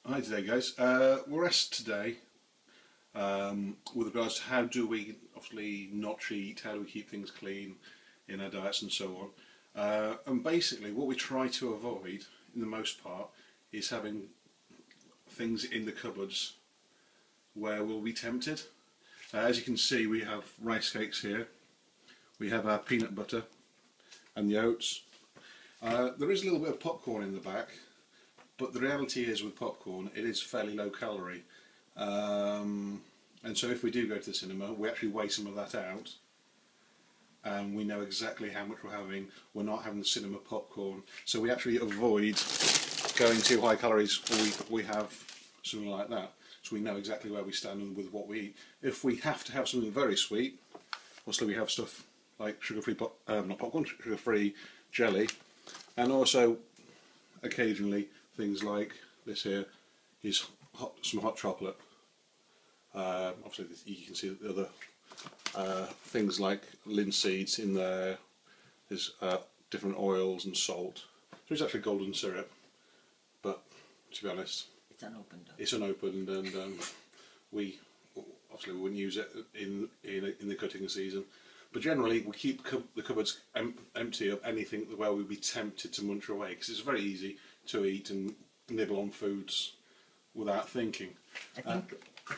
Hi today guys. We're asked today with regards to how do we obviously not cheat, how do we keep things clean in our diets and so on. And basically what we try to avoid in the most part is having things in the cupboards where we'll be tempted. As you can see, we have rice cakes here, we have our peanut butter and the oats. There is a little bit of popcorn in the back. But the reality is with popcorn, it is fairly low calorie. And so if we do go to the cinema, we actually weigh some of that out. And we know exactly how much we're having. We're not having the cinema popcorn. So we actually avoid going too high calories, or we have something like that. So we know exactly where we stand with what we eat. If we have to have something very sweet, obviously we have stuff like sugar-free, not popcorn, sugar-free jelly. And also, occasionally, things like this here is some hot chocolate. Obviously you can see the other things like linseeds in there. There's different oils and salt. There's actually golden syrup, but to be honest, it's unopened. It's unopened, and we obviously we wouldn't use it in the cutting season. But generally, we keep the cupboards empty of anything where we'd be tempted to munch away, because it's very easy to eat and nibble on foods without thinking. I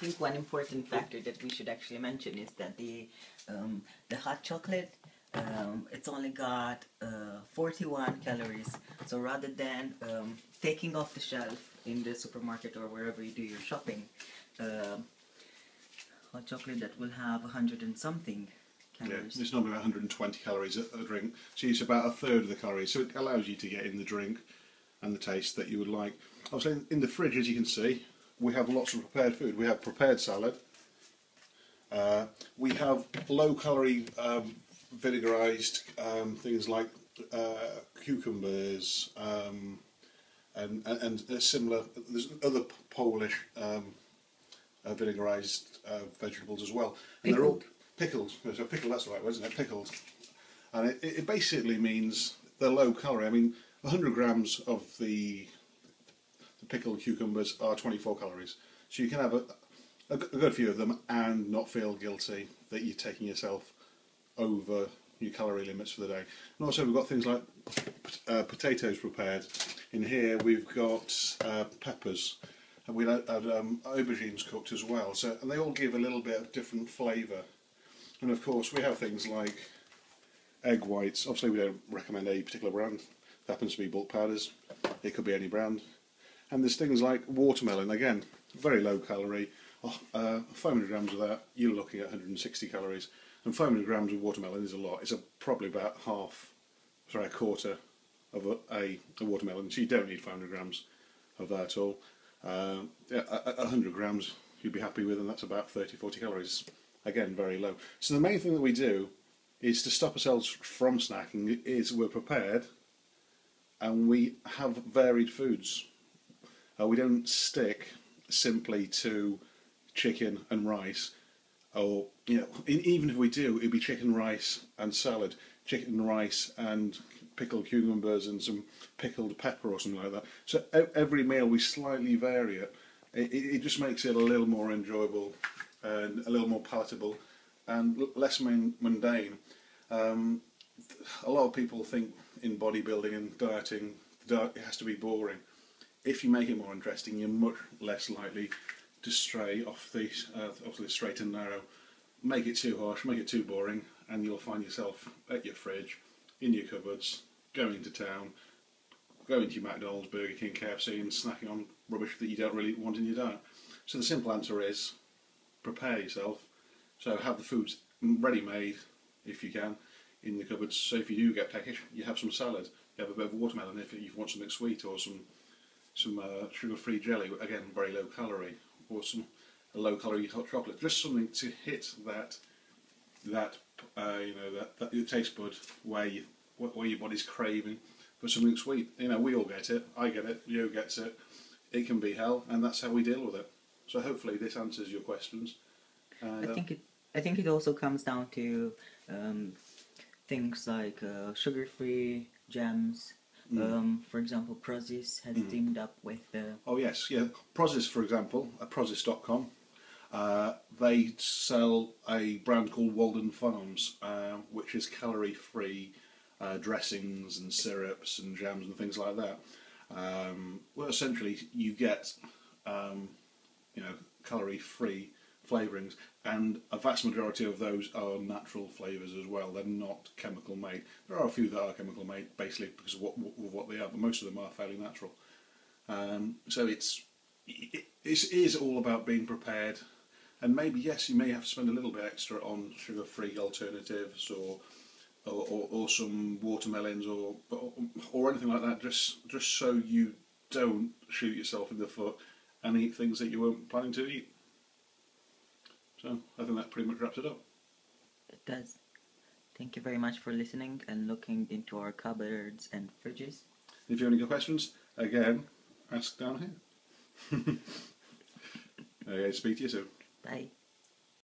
think one important factor that we should actually mention is that the hot chocolate, it's only got 41 calories. So rather than taking off the shelf in the supermarket or wherever you do your shopping, hot chocolate that will have 100 and something calories. Yeah, it's normally about 120 calories a drink, so it's about a third of the calories, so it allows you to get in the drink and the taste that you would like. Obviously in the fridge, as you can see, we have lots of prepared food. We have prepared salad, we have low calorie vinegarized things like cucumbers and similar. There's other Polish vinegarized vegetables as well. And they're all pickled. So pickled, that's the right word, isn't it? Pickled. And it basically means they're low calorie. I mean, 100 grams of the pickled cucumbers are 24 calories. So you can have a good few of them and not feel guilty that you're taking yourself over your calorie limits for the day. And also we've got things like potatoes prepared. In here we've got peppers, and we had aubergines cooked as well. So, and they all give a little bit of different flavour. And of course we have things like egg whites. Obviously we don't recommend a particular brand. It happens to be bulk powders. It could be any brand. And there's things like watermelon, again, very low calorie. 500 grams of that, you're looking at 160 calories. And 500 grams of watermelon is a lot. It's probably about a quarter of a watermelon. So you don't need 500 grams of that at all. 100 grams you'd be happy with, and that's about 30-40 calories. Again, very low. So the main thing that we do is to stop ourselves from snacking is we're prepared and we have varied foods. We don't stick simply to chicken and rice, or even if we do, it'd be chicken, rice and salad, chicken, rice and pickled cucumbers and some pickled pepper or something like that. So every meal we slightly vary it. It just makes it a little more enjoyable and a little more palatable and less mundane. A lot of people think in bodybuilding and dieting, it has to be boring. If you make it more interesting, you're much less likely to stray off the straight and narrow. Make it too harsh, make it too boring, and you'll find yourself at your fridge, in your cupboards, going to town, going to your McDonald's, Burger King, KFC, and snacking on rubbish that you don't really want in your diet. So the simple answer is, prepare yourself. So have the foods ready-made, if you can, in the cupboards. So if you do get peckish, you have some salad, you have a bit of watermelon if you want something sweet, or some sugar-free jelly, again very low calorie, or some low-calorie hot chocolate. Just something to hit that your taste bud where your body's craving for something sweet. We all get it. I get it. Joe gets it. It can be hell, and that's how we deal with it. So hopefully this answers your questions. I think it also comes down to things like sugar-free jams, For example, Prozis has teamed up with. Oh yes, yeah. Prozis, for example, at Prozis.com, they sell a brand called Walden Farms, which is calorie-free dressings and syrups and jams and things like that. Well, essentially, you get calorie-free flavourings, and a vast majority of those are natural flavours as well. They're not chemical made. There are a few that are chemical made, basically because of what they are, but most of them are fairly natural. So it is all about being prepared, and maybe yes, you may have to spend a little bit extra on sugar-free alternatives or some watermelons or anything like that, just so you don't shoot yourself in the foot and eat things that you weren't planning to eat. So I think that pretty much wraps it up. It does. Thank you very much for listening and looking into our cupboards and fridges. If you have any questions, again, ask down here. Okay, speak to you soon. Bye.